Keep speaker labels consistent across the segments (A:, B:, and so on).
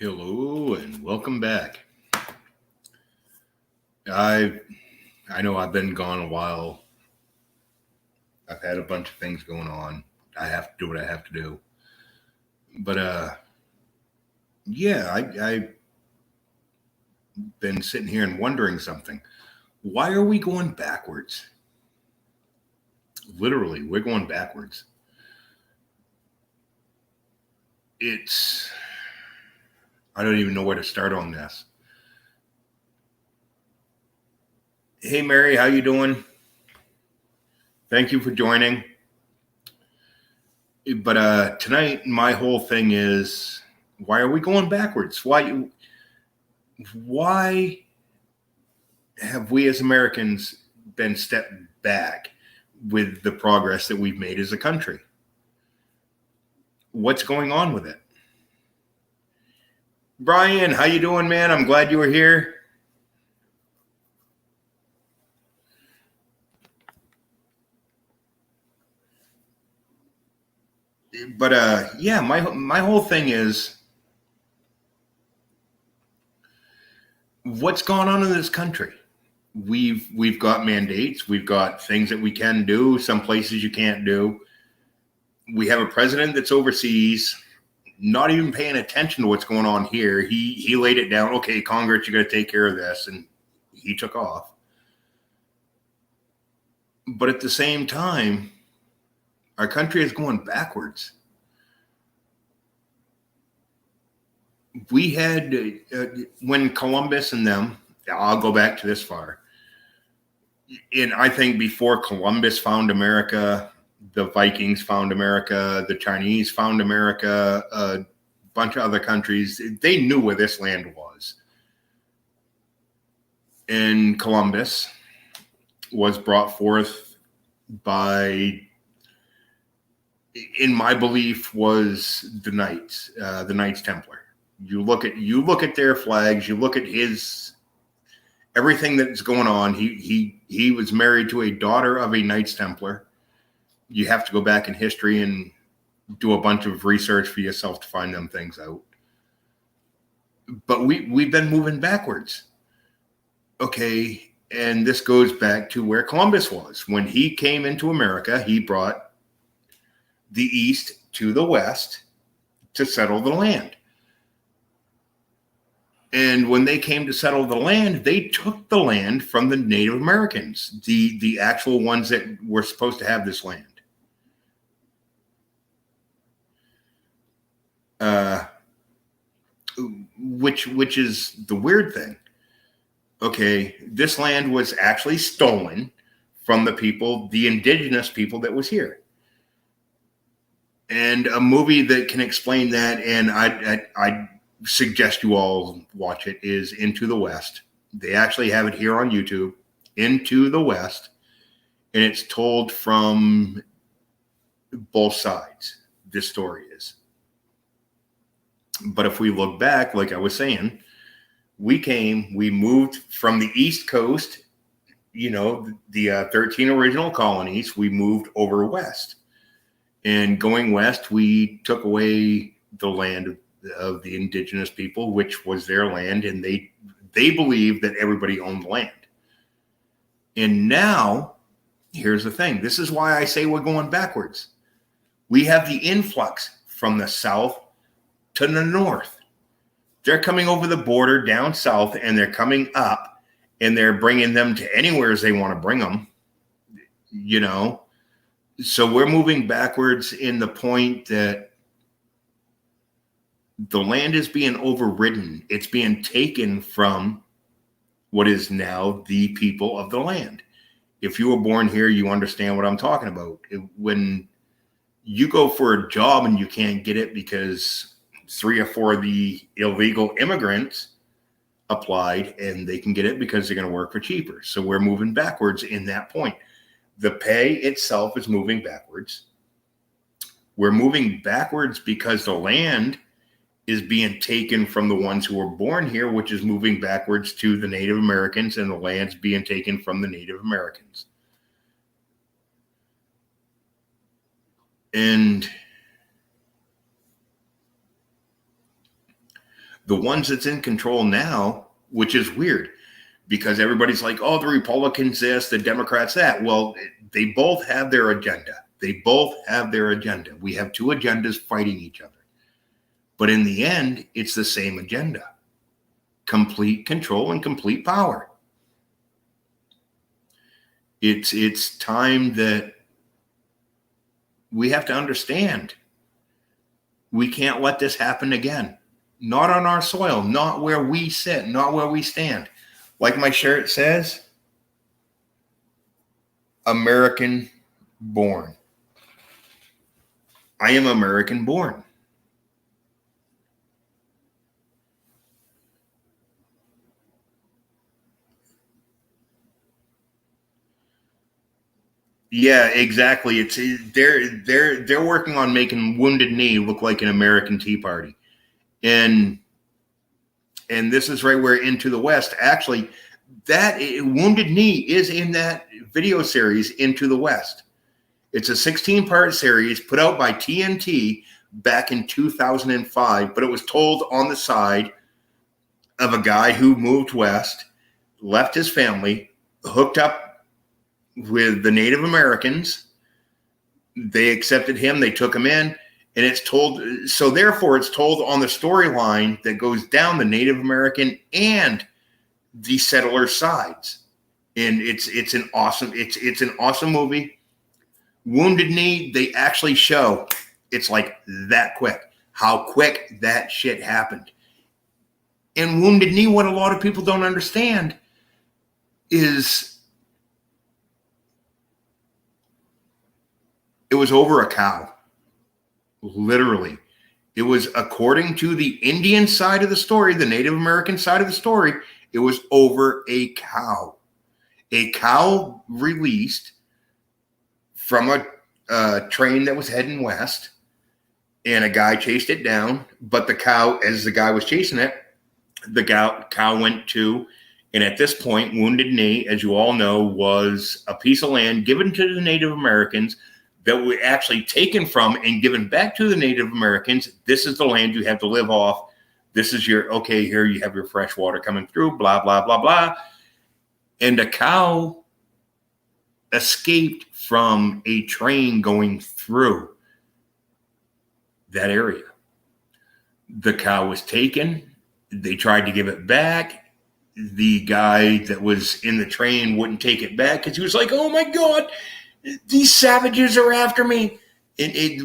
A: Hello and welcome back. I I know I've been gone a while. I've had a bunch of things going on. I have to do what I have to do. But yeah, I've been sitting here and wondering something. Why are we going backwards? Literally, we're going backwards. It's I don't even know where to start on this. Hey Mary, how you doing? Thank you for joining. But tonight my whole thing is why are we going backwards? Why have we as Americans been stepped back with the progress that we've made as a country? What's going on with it? Brian, how you doing, man? I'm glad you were here. But yeah, my whole thing is what's going on in this country. We've got mandates, we've got things that we can do, some places you can't do. We have a president that's overseas, not even paying attention to what's going on here. He laid it down. Okay, Congress, you got to take care of this, and he took off. But at the same time, our country is going backwards. We had when Columbus and them. I'll go back to this far. And I think before Columbus found America, the Vikings found America, the Chinese found America, a bunch of other countries. They knew where this land was. And Columbus was brought forth by, in my belief, was the Knights Templar. You look at their flags, you look at his everything that's going on. He was married to a daughter of a Knights Templar. You have to go back in history and do a bunch of research for yourself to find them things out. But we've been moving backwards. Okay, and this goes back to where Columbus was. When he came into America, he brought the East to the West to settle the land. And when they came to settle the land, they took the land from the Native Americans, the actual ones that were supposed to have this land. Which is the weird thing. Okay, this land was actually stolen from the people, the indigenous people that was here. And a movie that can explain that, and I suggest you all watch it, is Into the West. They actually have it here on YouTube, Into the West, and it's told from both sides. This story is. But if we look back, like I was saying, we moved from the East Coast, the 13 original colonies, we moved over west. And going west, we took away the land of the indigenous people, which was their land, and they believed that everybody owned land. And now, here's the thing. This is why I say we're going backwards. We have the influx from the south to the north. They're coming over the border down south, and they're coming up, and they're bringing them to anywhere as they want to bring them, So we're moving backwards in the point that the land is being overridden. It's being taken from what is now the people of the land. If you were born here, you understand what I'm talking about. When you go for a job and you can't get it because 3 or 4 of the illegal immigrants applied and they can get it because they're going to work for cheaper. So we're moving backwards in that point. The pay itself is moving backwards. We're moving backwards because the land is being taken from the ones who were born here, which is moving backwards to the Native Americans, and the land's being taken from the Native Americans. And The ones that's in control now, which is weird because everybody's like, oh, the Republicans this, the Democrats that. Well, they both have their agenda. They both have their agenda. We have two agendas fighting each other. But in the end, it's the same agenda. Complete control and complete power. It's time that we have to understand we can't let this happen again. Not on our soil, not where we sit, not where we stand. Like my shirt says, American born. I am American born. Yeah, exactly. It's they're working on making Wounded Knee look like an American Tea Party. And this is right where Into the West, actually, that Wounded Knee is in that video series Into the West. It's a 16-part series put out by TNT back in 2005, but it was told on the side of a guy who moved west, left his family, hooked up with the Native Americans. They accepted him, they took him in, and it's told, so therefore it's told on the storyline that goes down the Native American and the settler sides. And it's an awesome movie. Wounded Knee, they actually show it's like that quick, how quick that shit happened. And Wounded Knee, what a lot of people don't understand is it was over a cow. Literally. It was, according to the Indian side of the story, the Native American side of the story, it was over a cow. A cow released from a train that was heading west, and a guy chased it down. But the cow, as the guy was chasing it, the cow went to, and at this point, Wounded Knee, as you all know, was a piece of land given to the Native Americans that were actually taken from and given back to the Native Americans. This is the land you have to live off. This is your, okay, here you have your fresh water coming through, blah, blah, blah, blah. And a cow escaped from a train going through that area. The cow was taken. They tried to give it back. The guy that was in the train wouldn't take it back because he was like, oh my God, these savages are after me.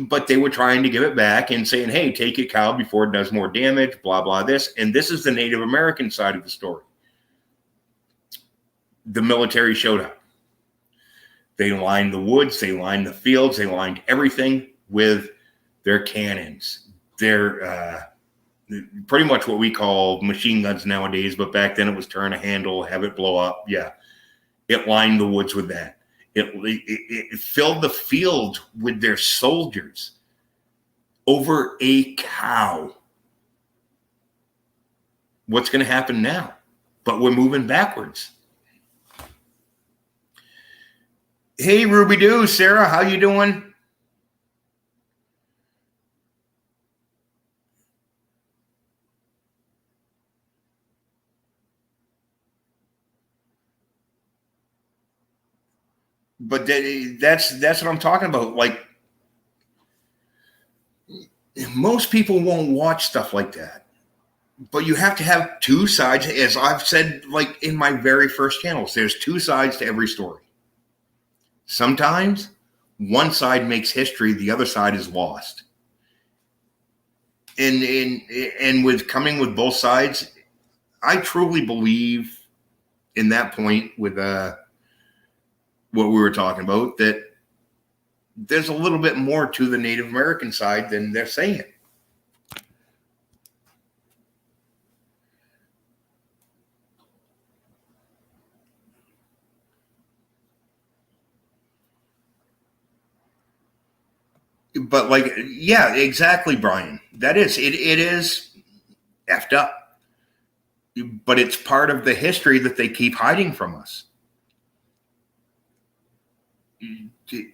A: But they were trying to give it back and saying, hey, take it, cow, before it does more damage, blah, blah, this. And this is the Native American side of the story. The military showed up. They lined the woods, they lined the fields, they lined everything with their cannons. They're pretty much what we call machine guns nowadays, but back then it was turn a handle, have it blow up. Yeah, it lined the woods with that. It filled the field with their soldiers over a cow. What's going to happen now? But we're moving backwards. Hey, Ruby Doo, Sarah, how you doing? But that's what I'm talking about. Like, most people won't watch stuff like that. But you have to have two sides. As I've said, like in my very first channels, there's two sides to every story. Sometimes one side makes history, the other side is lost. And with coming with both sides, I truly believe in that point with what we were talking about, that there's a little bit more to the Native American side than they're saying. But like, yeah, exactly, Brian. That is, it is effed up. But it's part of the history that they keep hiding from us.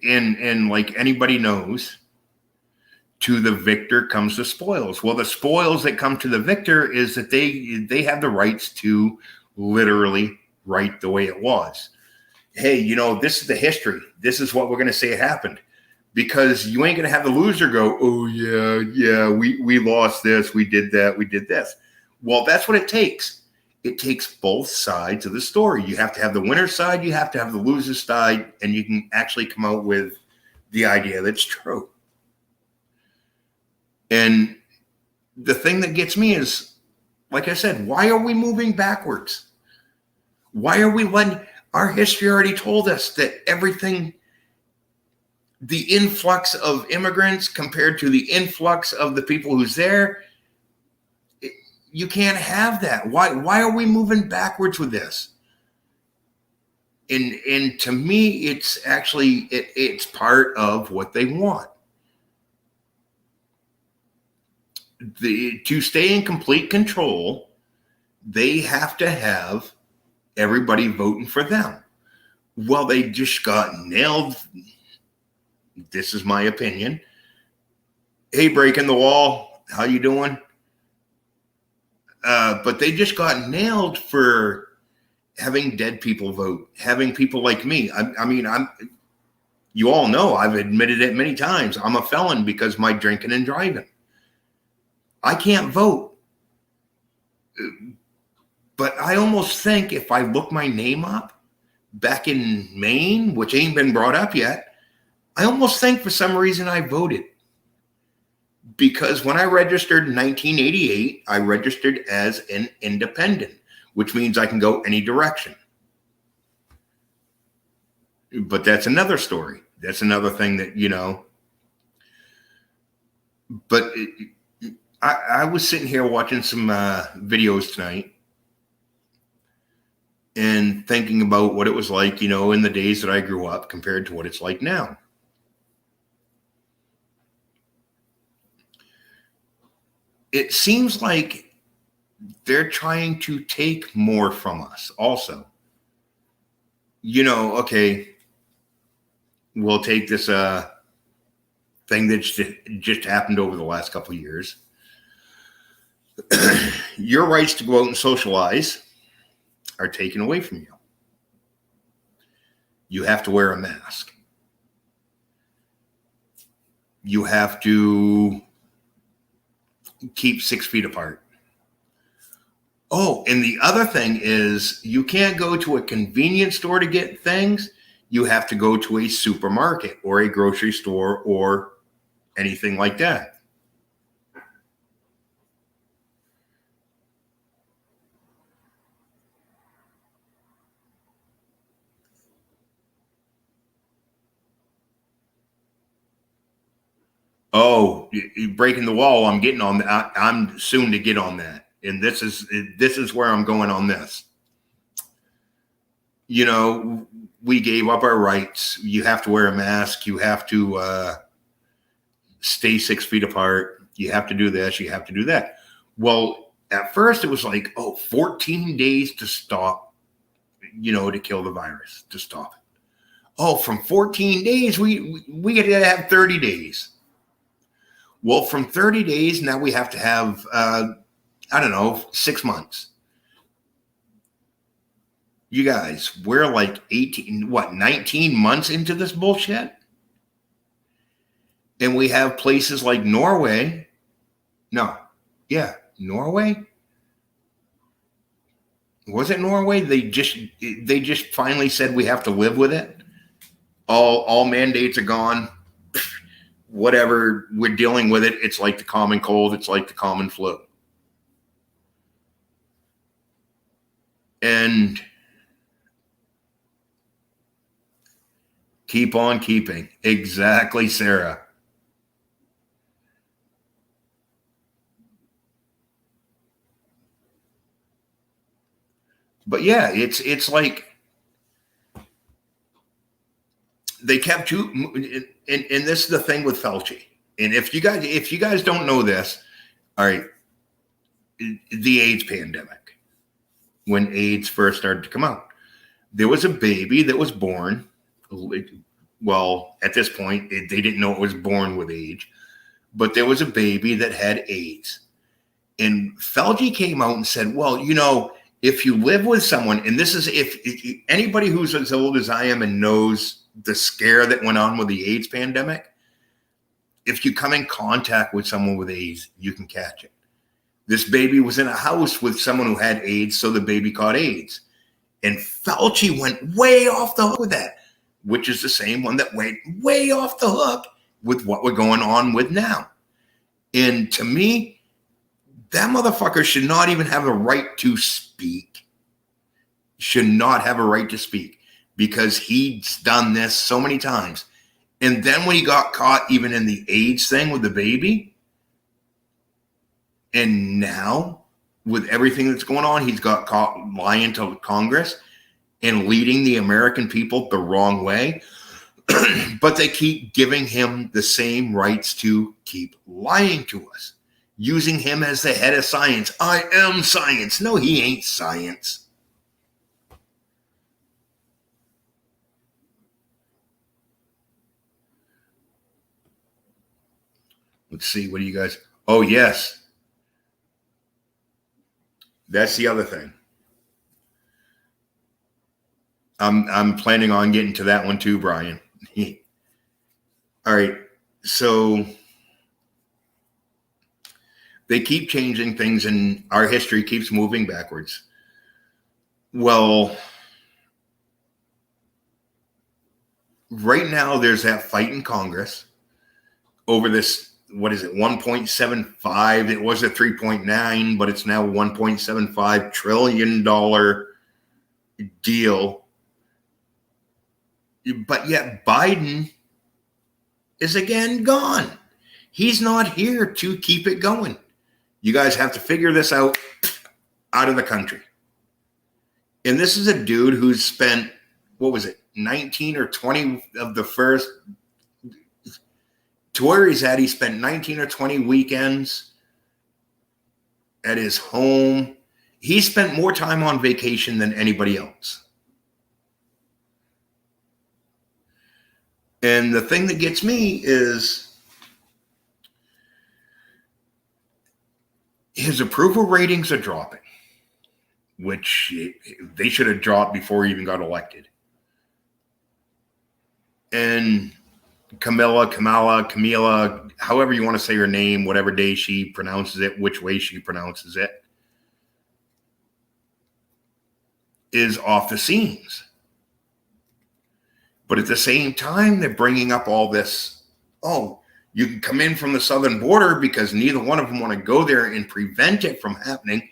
A: And like anybody knows, to the victor comes the spoils. Well, the spoils that come to the victor is that they have the rights to literally write the way it was. Hey, you know, this is the history. This is what we're going to say it happened. Because you ain't going to have the loser go, oh, yeah, we lost this, we did that, we did this. Well, that's what it takes. It takes both sides of the story. You have to have the winner's side, you have to have the loser's side, and you can actually come out with the idea that's true. And the thing that gets me is, like I said, why are we moving backwards? Why are we letting our history already told us that everything, the influx of immigrants compared to the influx of the people who's there, you can't have that. Why are we moving backwards with this? And to me, it's actually, it's part of what they want. To stay in complete control, they have to have everybody voting for them. Well, they just got nailed. This is my opinion. Hey, Breaking the Wall, how you doing? But they just got nailed for having dead people vote, having people like me. I mean, you all know, I've admitted it many times. I'm a felon because of my drinking and driving. I can't vote. But I almost think if I look my name up back in Maine, which ain't been brought up yet, I almost think for some reason I voted. Because when I registered in 1988, I registered as an independent, which means I can go any direction. But that's another story. That's another thing that, you know. But I was sitting here watching some videos tonight and thinking about what it was like, you know, in the days that I grew up compared to what it's like now. It seems like they're trying to take more from us also. You know, okay, we'll take this thing that just happened over the last couple of years. Your rights to go out and socialize are taken away from you. You have to wear a mask. You have to keep 6 feet apart. Oh, and the other thing is you can't go to a convenience store to get things. You have to go to a supermarket or a grocery store or anything like that. Oh, Breaking the Wall. I'm getting on that. I'm soon to get on that. And this is where I'm going on this. You know, we gave up our rights. You have to wear a mask. You have to stay 6 feet apart. You have to do this. You have to do that. Well, at first it was like, 14 days to stop, you know, to kill the virus, to stop it. Oh, from 14 days, we get to have 30 days. Well, from 30 days, now we have to have, 6 months. You guys, we're like 19 months into this bullshit? And we have places like Norway. Norway? Was it Norway? They just finally said we have to live with it. All mandates are gone. Whatever, we're dealing with it. It's like the common cold. It's like the common flu. And keep on keeping. Exactly, Sarah. But yeah, it's like they kept and this is the thing with Fauci. And if you guys don't know this, all right, the AIDS pandemic, when AIDS first started to come out, there was a baby that was born. Well, at this point, they didn't know it was born with AIDS, but there was a baby that had AIDS. And Fauci came out and said, well, you know, if you live with someone, and this is if anybody who's as old as I am and knows the scare that went on with the AIDS pandemic, if you come in contact with someone with AIDS, you can catch it. This baby was in a house with someone who had AIDS, so the baby caught AIDS. And Fauci went way off the hook with that, which is the same one that went way off the hook with what we're going on with now. And to me, that motherfucker should not even have a right to speak. Should not have a right to speak because he's done this so many times. And then when he got caught even in the AIDS thing with the baby, and now with everything that's going on, he's got caught lying to Congress and leading the American people the wrong way. But they keep giving him the same rights to keep lying to us, using him as the head of science. I am science. No, he ain't science. Let's see. What do you guys? Oh, yes. That's the other thing. I'm planning on getting to that one too, Brian. All right. So they keep changing things and our history keeps moving backwards. Well, right now there's that fight in Congress over this, what is it, 1.75? It was a 3.9, but it's now $1.75 trillion deal. But yet Biden is again gone. He's not here to keep it going. You guys have to figure this out of the country. And this is a dude who's spent, what was it, 19 or 20 of the first, to where he's at, he spent 19 or 20 weekends at his home. He spent more time on vacation than anybody else. And the thing that gets me is his approval ratings are dropping, which they should have dropped before he even got elected. And Kamala, however you want to say her name, whatever day she pronounces it, which way she pronounces it, is off the scenes. But at the same time, they're bringing up all this, oh, you can come in from the southern border because neither one of them want to go there and prevent it from happening.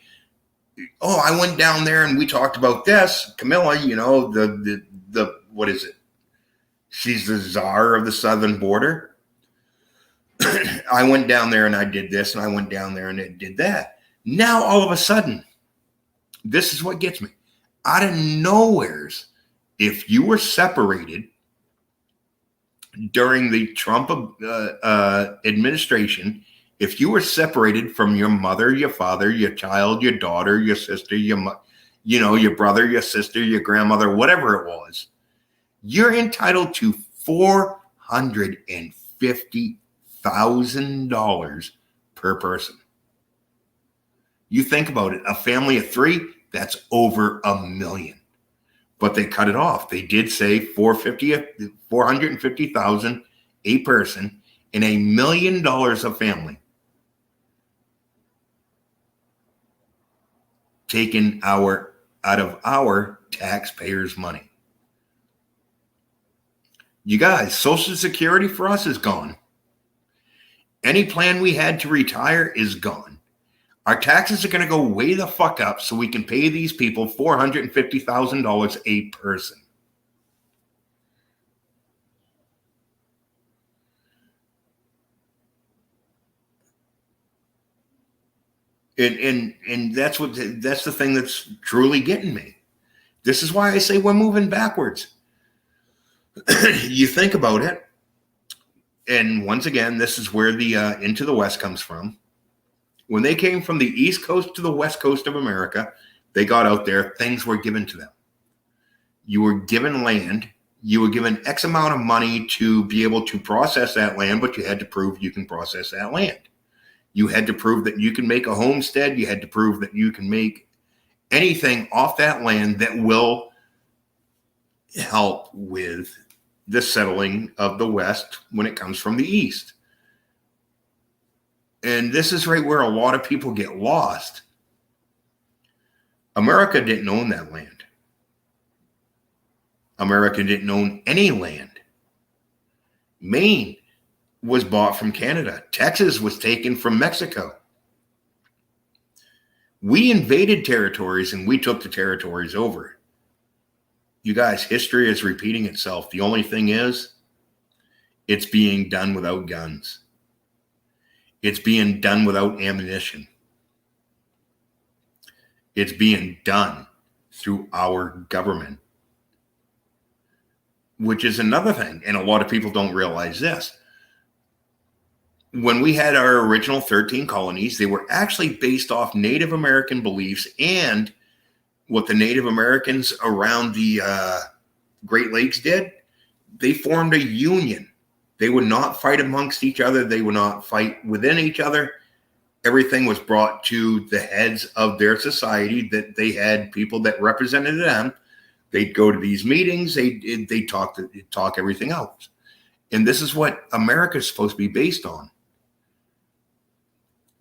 A: Oh, I went down there and we talked about this. Camilla, you know, the what is it? She's the czar of the southern border. I went down there and I did this, and I went down there and it did that. Now, all of a sudden, this is what gets me. Out of nowheres, if you were separated during the Trump administration, if you were separated from your mother, your father, your child, your daughter, your sister, your brother, your sister, your grandmother, whatever it was, you're entitled to $450,000 per person. You think about it, a family of three, that's over $1 million. But they cut it off. They did say $450,000 a person and $1 million a family. Taken out of our taxpayers' money. You guys, Social Security for us is gone. Any plan we had to retire is gone. Our taxes are going to go way the fuck up so we can pay these people $450,000 a person. And that's the thing that's truly getting me. This is why I say we're moving backwards. You think about it, and once again, this is where the Into the West comes from. When they came from the East Coast to the West Coast of America, they got out there, things were given to them. You were given land, You were given X amount of money to be able to process that land, but you had to prove you can process that land. You had to prove that you can make a homestead. You had to prove that you can make anything off that land that will help with the settling of the West when it comes from the East. And this is right where a lot of people get lost. America didn't own that land. America didn't own any land. Maine was bought from Canada. Texas was taken from Mexico. We invaded territories and we took the territories over. You guys, history is repeating itself. The only thing is, it's being done without guns. It's being done without ammunition. It's being done through our government, which is another thing. And a lot of people don't realize this. When we had our original 13 colonies, they were actually based off Native American beliefs and what the Native Americans around the Great Lakes did. They formed a union. They would not fight amongst each other. They would not fight within each other. Everything was brought to the heads of their society, that they had people that represented them. They'd go to these meetings. They talk everything out. And this is what America is supposed to be based on.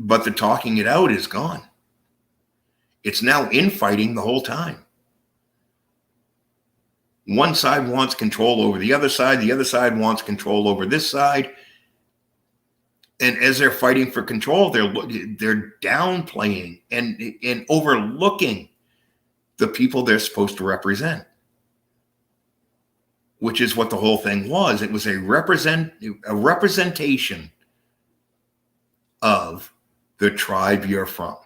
A: But the talking it out is gone. It's now infighting the whole time. One side wants control over the other side wants control over this side. And as they're fighting for control, they're downplaying and overlooking the people they're supposed to represent, which is what the whole thing was. It was a representation of the tribe you're from.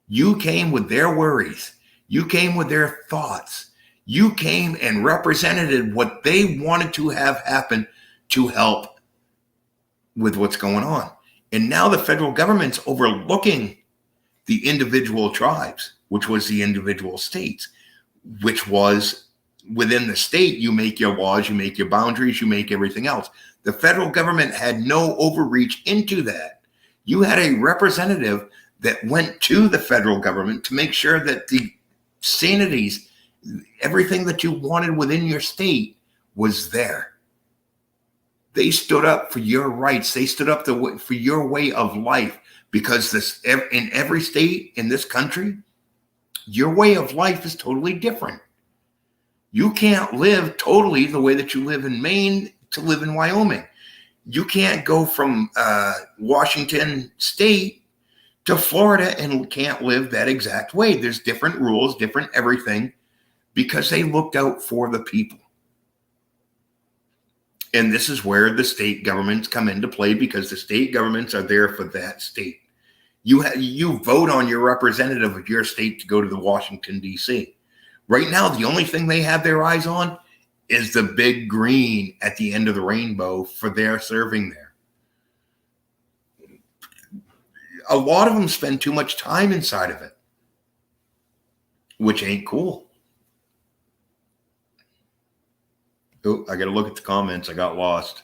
A: You came with their worries. You came with their thoughts. You came and represented what they wanted to have happen to help with what's going on. And now the federal government's overlooking the individual tribes, which was the individual states, which was within the state, you make your laws, you make your boundaries, you make everything else. The federal government had no overreach into that. You had a representative that went to the federal government to make sure that the sanities, everything that you wanted within your state was there. They stood up for your rights. They stood up for your way of life, because in every state in this country, your way of life is totally different. You can't live totally the way that you live in Maine to live in Wyoming. You can't go from Washington State to Florida and can't live that exact way. There's different rules, different everything, because they looked out for the people. And this is where the state governments come into play, because the state governments are there for that state. You vote on your representative of your state to go to the Washington, D.C. Right now, the only thing they have their eyes on is the big green at the end of the rainbow for their serving there. A lot of them spend too much time inside of it, which ain't cool. Oh, I got to look at the comments. I got lost.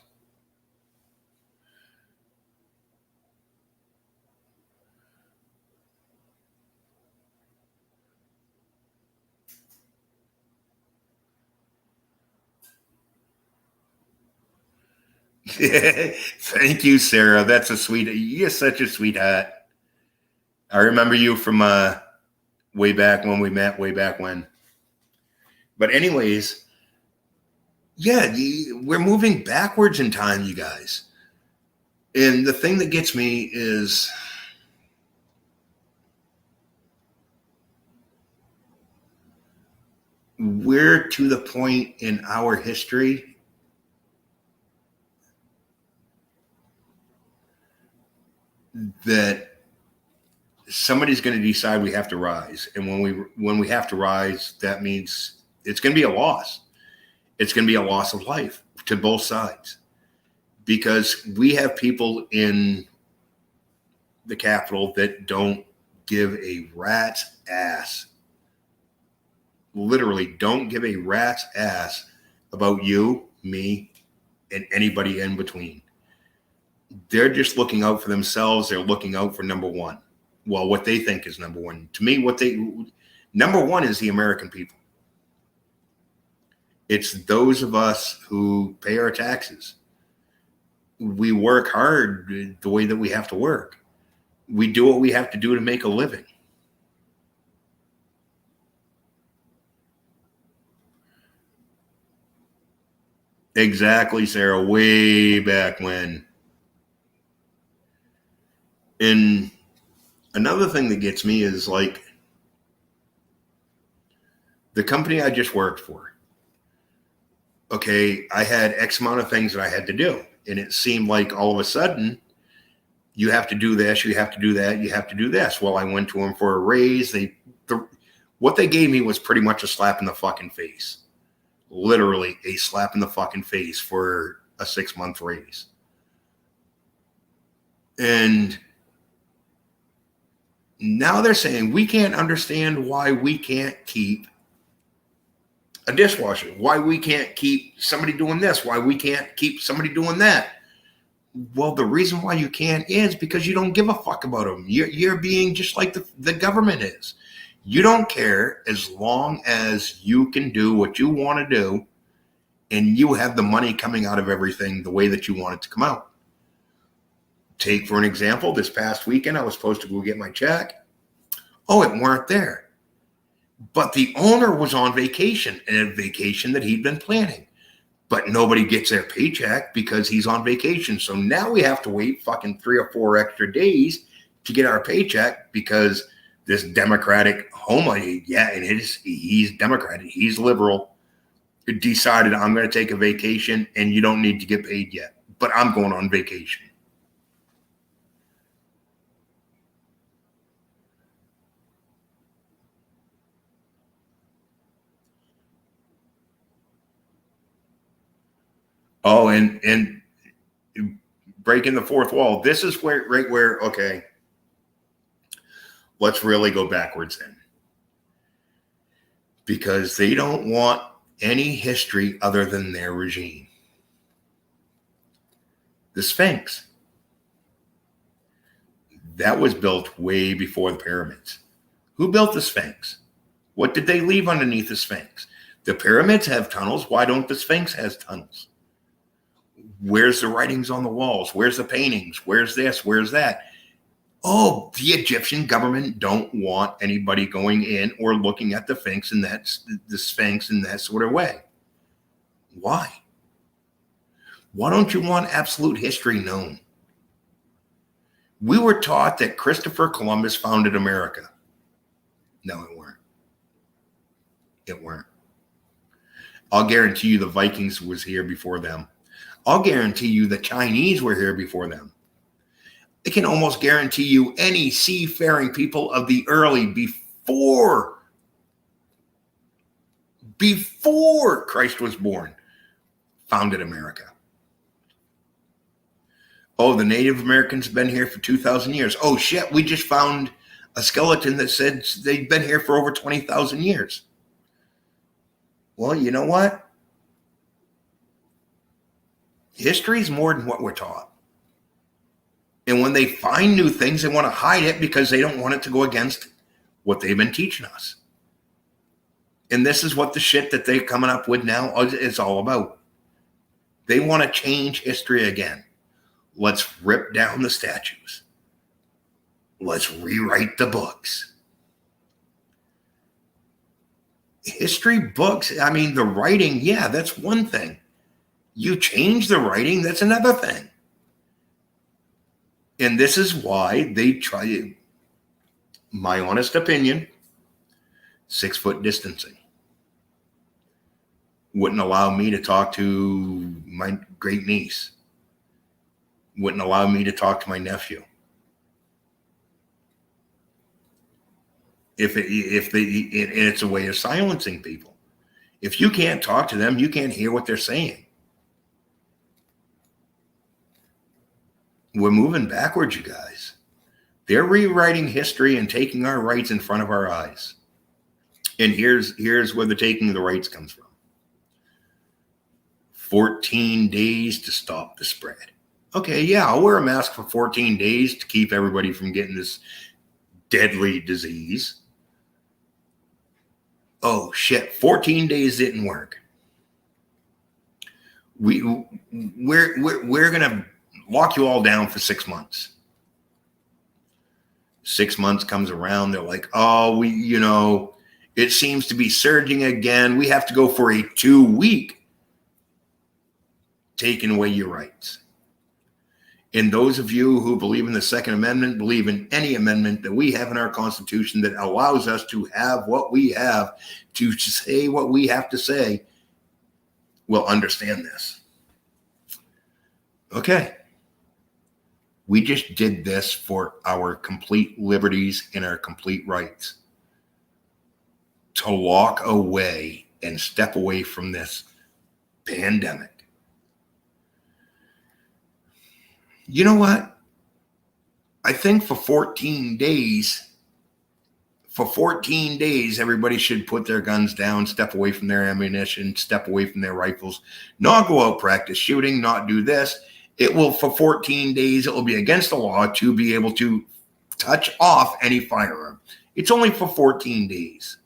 A: Thank you, Sarah. That's you're such a sweetheart. I remember you from way back when we met, way back when. But anyways, yeah, we're moving backwards in time, you guys. And the thing that gets me is we're to the point in our history that somebody's going to decide we have to rise. And when we have to rise, that means it's going to be a loss. It's going to be a loss of life to both sides, because we have people in the Capitol that don't give a rat's ass, literally don't give a rat's ass about you, me, and anybody in between. They're just looking out for themselves. They're looking out for number one. Well, what they think is number one. To me, number one is the American people. It's those of us who pay our taxes. We work hard the way that we have to work. We do what we have to do to make a living. Exactly, Sarah. Way back when. And another thing that gets me is like the company I just worked for. Okay, I had X amount of things that I had to do. And it seemed like all of a sudden, you have to do this, you have to do that, you have to do this. Well, I went to them for a raise. What they gave me was pretty much a slap in the fucking face. Literally a slap in the fucking face for a 6-month raise. And now they're saying we can't understand why we can't keep a dishwasher, why we can't keep somebody doing this, why we can't keep somebody doing that. Well, the reason why you can't is because you don't give a fuck about them. You're being just like the government is. You don't care as long as you can do what you want to do and you have the money coming out of everything the way that you want it to come out. Take, for an example, this past weekend, I was supposed to go get my check. Oh, it weren't there. But the owner was on vacation, and a vacation that he'd been planning. But nobody gets their paycheck because he's on vacation. So now we have to wait fucking 3 or 4 extra days to get our paycheck because this Democratic homo, yeah, and he's Democratic, he's liberal, decided I'm going to take a vacation and you don't need to get paid yet. But I'm going on vacation. Oh, and breaking the fourth wall. This is right where, okay, let's really go backwards then. Because they don't want any history other than their regime. The Sphinx. That was built way before the pyramids. Who built the Sphinx? What did they leave underneath the Sphinx? The pyramids have tunnels. Why don't the Sphinx has tunnels? Where's the writings on the walls? Where's the paintings? Where's this? Where's that? Oh, the Egyptian government don't want anybody going in or looking at the Sphinx in that sort of way. Why? Why don't you want absolute history known? We were taught that Christopher Columbus founded America. No, it weren't. It weren't. I'll guarantee you the Vikings was here before them. I'll guarantee you the Chinese were here before them. I can almost guarantee you any seafaring people of the early before Christ was born founded America. Oh, the Native Americans have been here for 2,000 years. Oh, shit, we just found a skeleton that said they've been here for over 20,000 years. Well, you know what? History is more than what we're taught. And when they find new things, they want to hide it because they don't want it to go against what they've been teaching us. And this is what the shit that they're coming up with now is all about. They want to change history again. Let's rip down the statues. Let's rewrite the books. History books, I mean, the writing, yeah, that's one thing. You change the writing, that's another thing. And this is why they try, my honest opinion, 6-foot distancing. Wouldn't allow me to talk to my great niece. Wouldn't allow me to talk to my nephew. It's a way of silencing people. If you can't talk to them, you can't hear what they're saying. We're moving backwards, you guys. They're rewriting history and taking our rights in front of our eyes. And here's where the taking of the rights comes from. 14 days to stop the spread. Okay, yeah, I'll wear a mask for 14 days to keep everybody from getting this deadly disease. Oh shit, 14 days didn't work. We're gonna lock you all down for 6 months. 6 months comes around, they're like, oh, it seems to be surging again. We have to go for a 2-week taking away your rights. And those of you who believe in the Second Amendment, believe in any amendment that we have in our Constitution that allows us to have what we have, to say what we have to say, will understand this. Okay. We just did this for our complete liberties and our complete rights. To walk away and step away from this pandemic. You know what? I think for 14 days, everybody should put their guns down, step away from their ammunition, step away from their rifles, not go out practice shooting, not do this. For 14 days, it will be against the law to be able to touch off any firearm. It's only for 14 days.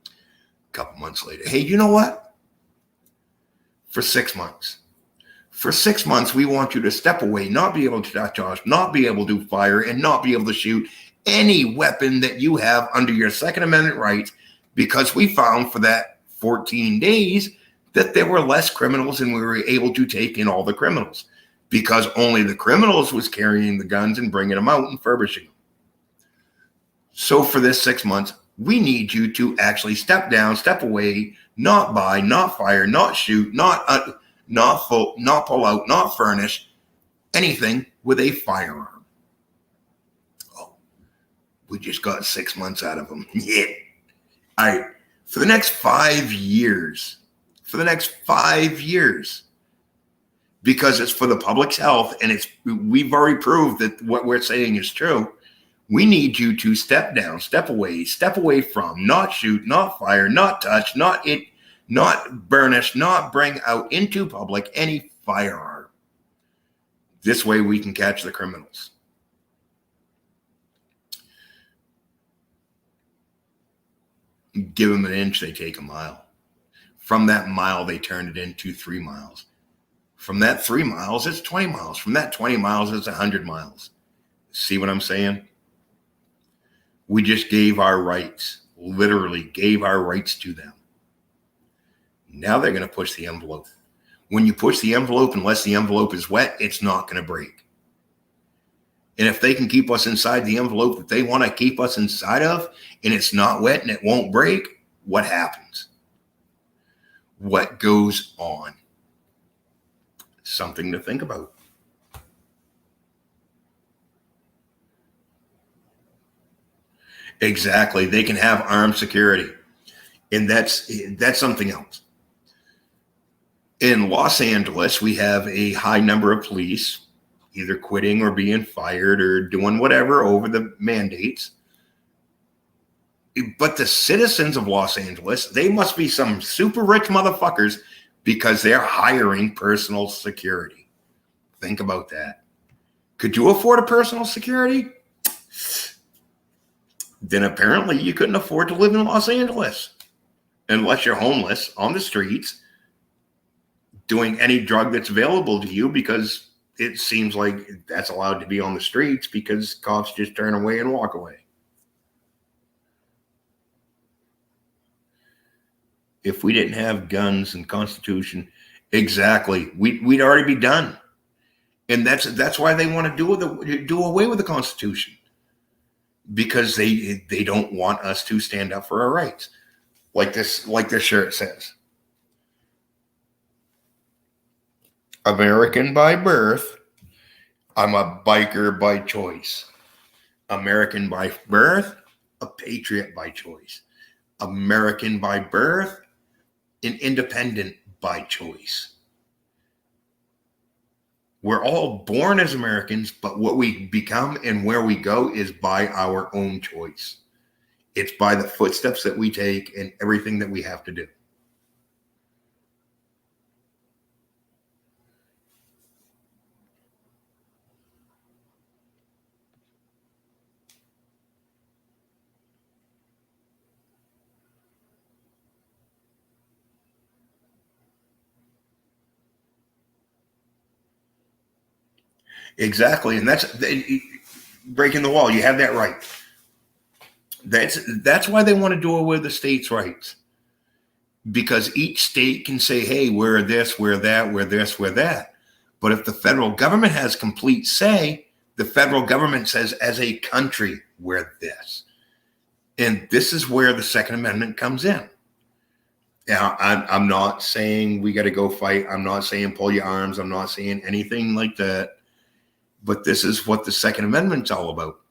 A: A couple months later, hey, you know what? For 6 months. For 6 months, we want you to step away, not be able to touch off, not be able to fire, and not be able to shoot any weapon that you have under your Second Amendment rights, because we found for that 14 days that there were less criminals and we were able to take in all the criminals, because only the criminals was carrying the guns and bringing them out and furbishing them. So for this 6 months, we need you to actually step down, step away, not buy, not fire, not shoot, not pull out, not furnish anything with a firearm. Oh, we just got 6 months out of them. Yeah. All right. For the next 5 years, because it's for the public's health and we've already proved that what we're saying is true. We need you to step down, step away from, not shoot, not fire, not touch, not burnish, not bring out into public any firearm. This way we can catch the criminals. Give them an inch, they take a mile. From that mile, they turn it into 3 miles. From that 3 miles, it's 20 miles. From that 20 miles, it's 100 miles. See what I'm saying? We just gave our rights, literally gave our rights to them. Now they're going to push the envelope. When you push the envelope, unless the envelope is wet, it's not going to break. And if they can keep us inside the envelope that they want to keep us inside of, and it's not wet and it won't break, what happens? What goes on? Something to think about. Exactly. They can have armed security. And that's something else. In Los Angeles, we have a high number of police either quitting or being fired or doing whatever over the mandates. But the citizens of Los Angeles, they must be some super rich motherfuckers because they're hiring personal security. Think about that. Could you afford a personal security? Then apparently you couldn't afford to live in Los Angeles unless you're homeless on the streets doing any drug that's available to you, because it seems like that's allowed to be on the streets because cops just turn away and walk away. If we didn't have guns and Constitution, exactly, we'd already be done. And that's why they want to do away with the Constitution, because they don't want us to stand up for our rights. Like this shirt says. American by birth, I'm a biker by choice. American by birth, a patriot by choice. American by birth, an independent by choice. We're all born as Americans, but what we become and where we go is by our own choice. It's by the footsteps that we take and everything that we have to do. Exactly. And that's breaking the wall. You have that right. That's why they want to do away with the states' rights. Because each state can say, hey, we're this, we're that, we're this, we're that. But if the federal government has complete say, the federal government says, as a country, we're this. And this is where the Second Amendment comes in. Now, I'm not saying we got to go fight. I'm not saying pull your arms. I'm not saying anything like that. But this is what the Second Amendment's all about.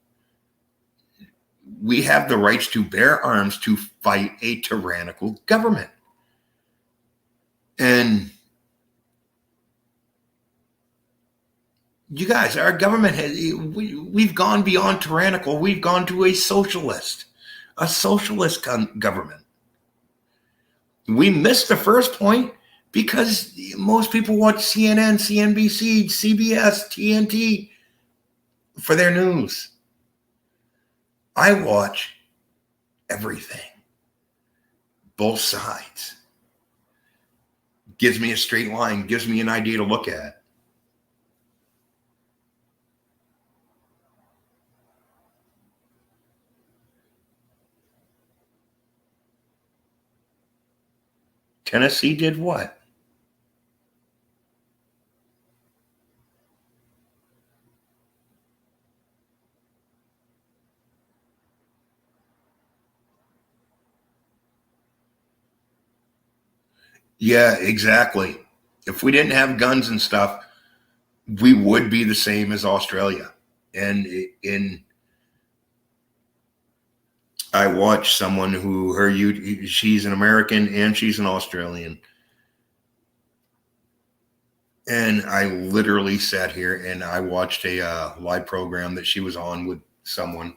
A: We have the rights to bear arms to fight a tyrannical government. And you guys, our government we've gone beyond tyrannical. We've gone to a socialist government. We missed the first point because most people watch CNN, CNBC, CBS, TNT for their news. I watch everything, both sides. Gives me a straight line, gives me an idea to look at. Tennessee did what? Yeah, exactly. If we didn't have guns and stuff, we would be the same as Australia. And I watched someone who she's an American and she's an Australian. And I literally sat here and I watched a live program that she was on with someone.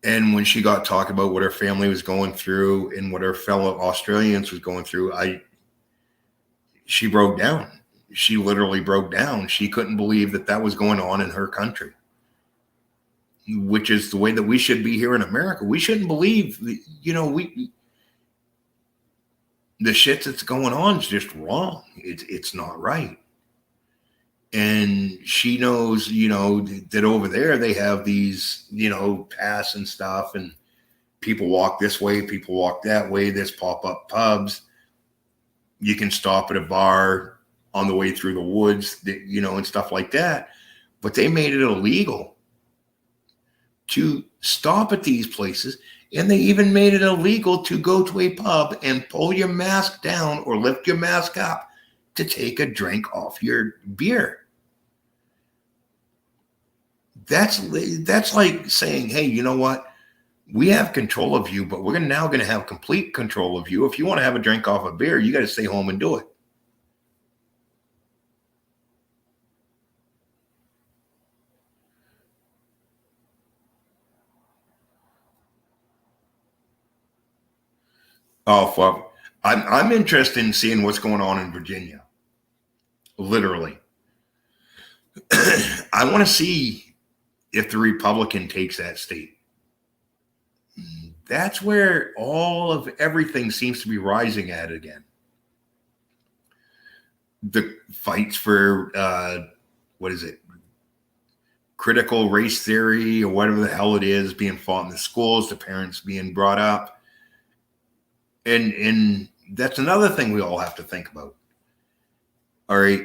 A: And when she got talk about what her family was going through and what her fellow Australians was going through, she broke down. She literally broke down. She couldn't believe that was going on in her country, which is the way that we should be here in America. We shouldn't believe, the shit that's going on is just wrong. It's not right. And she knows, that over there they have these, paths and stuff, and people walk this way, people walk that way. There's pop-up pubs. You can stop at a bar on the way through the woods, and stuff like that. But they made it illegal to stop at these places. And they even made it illegal to go to a pub and pull your mask down or lift your mask up to take a drink off your beer. That's like saying, hey, you know what? We have control of you, but we're now going to have complete control of you. If you want to have a drink off a beer, you got to stay home and do it. Oh, fuck. I'm interested in seeing what's going on in Virginia. Literally. I want to see if the Republican takes that state. That's where all of everything seems to be rising at again. The fights for, what is it? Critical race theory or whatever the hell it is being fought in the schools, the parents being brought up. And that's another thing we all have to think about. All right.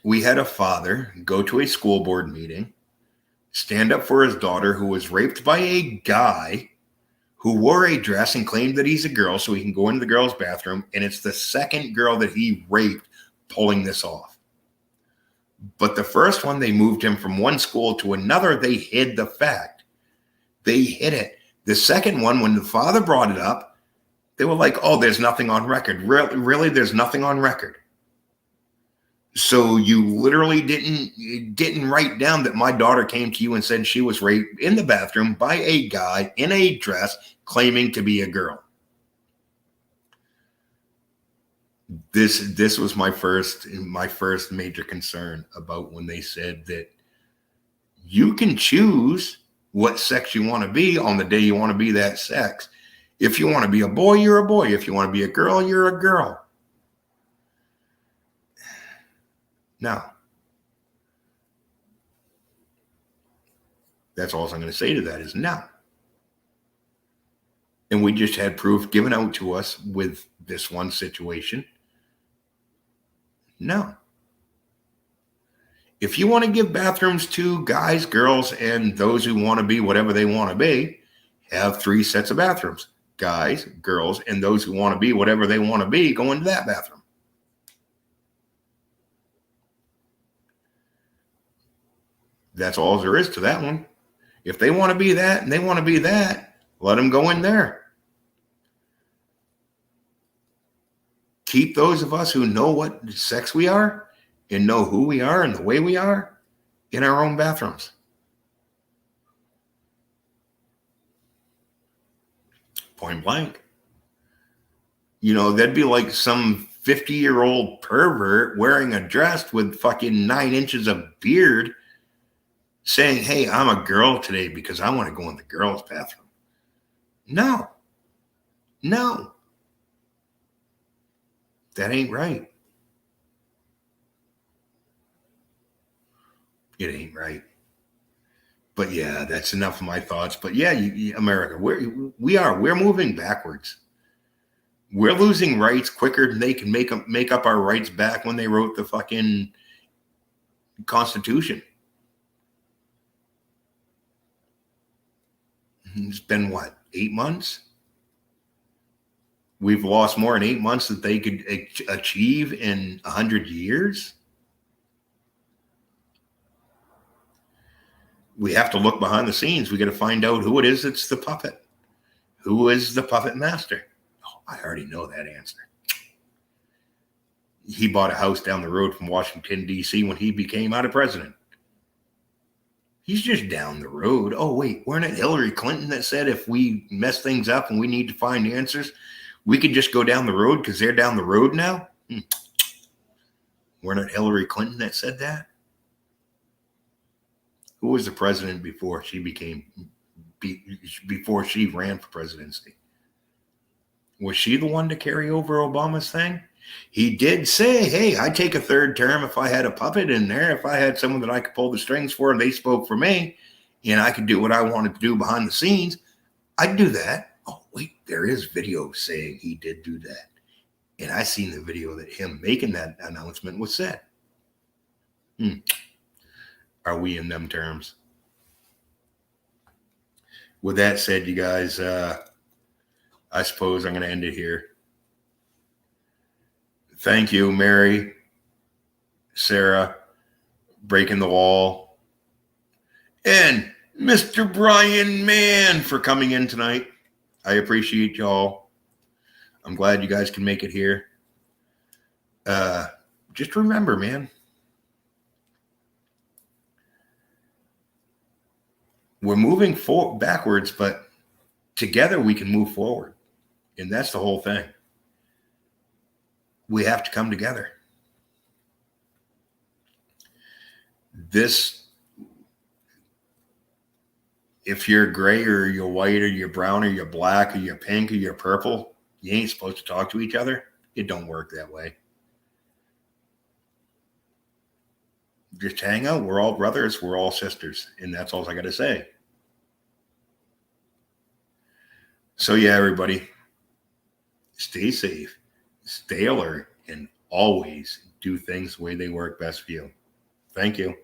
A: We had a father go to a school board meeting, stand up for his daughter who was raped by a guy who wore a dress and claimed that he's a girl so he can go into the girl's bathroom. And it's the second girl that he raped pulling this off. But the first one, they moved him from one school to another. They hid the fact. They hid it. The second one, when the father brought it up, they were like, oh, there's nothing on record. Really, there's nothing on record. So you literally didn't write down that my daughter came to you and said she was raped in the bathroom by a guy in a dress claiming to be a girl. This was my first major concern about when they said that you can choose what sex you want to be on the day you want to be that sex. If you want to be a boy, you're a boy. If you want to be a girl, you're a girl. No. That's all I'm going to say to that is no. And we just had proof given out to us with this one situation. No. If you want to give bathrooms to guys, girls, and those who want to be whatever they want to be, have 3 sets of bathrooms. Guys, girls, and those who want to be whatever they want to be, go into that bathroom. That's all there is to that one. If they want to be that and they want to be that, let them go in there. Keep those of us who know what sex we are and know who we are and the way we are in our own bathrooms. Point blank. You know, that'd be like some 50-year-old pervert wearing a dress with fucking 9 inches of beard saying, hey, I'm a girl today because I want to go in the girls' bathroom. No. No. That ain't right. It ain't right. But yeah, that's enough of my thoughts. But yeah, America, we're moving backwards. We're losing rights quicker than they can make up our rights back when they wrote the fucking Constitution. It's been what, 8 months? We've lost more in 8 months than they could achieve in 100 years. We have to look behind the scenes. We got to find out who it is that's the puppet. Who is the puppet master? Oh, I already know that answer. He bought a house down the road from Washington, D.C. when he became out of president. He's just down the road. Oh, wait, weren't it Hillary Clinton that said if we mess things up and we need to find answers, we could just go down the road because they're down the road now? Weren't it Hillary Clinton that said that? Who was the president before she ran for presidency? Was she the one to carry over Obama's thing? He did say, hey, I'd take a 3rd term if I had a puppet in there, if I had someone that I could pull the strings for and they spoke for me and I could do what I wanted to do behind the scenes, I'd do that. Oh, wait, there is video saying he did do that. And I seen the video that him making that announcement was said. Are we in them terms? With that said, you guys, I suppose I'm going to end it here. Thank you, Mary, Sarah, Breaking the Wall, and Mr. Brian Mann for coming in tonight. I appreciate y'all. I'm glad you guys can make it here. Just remember, man, we're moving backwards, but together we can move forward. And that's the whole thing. We have to come together. If you're gray or you're white or you're brown or you're black or you're pink or you're purple, you ain't supposed to talk to each other. It don't work that way. Just hang out. We're all brothers. We're all sisters. And that's all I got to say. So yeah, everybody, stay safe, stay alert, and always do things the way they work best for you. Thank you.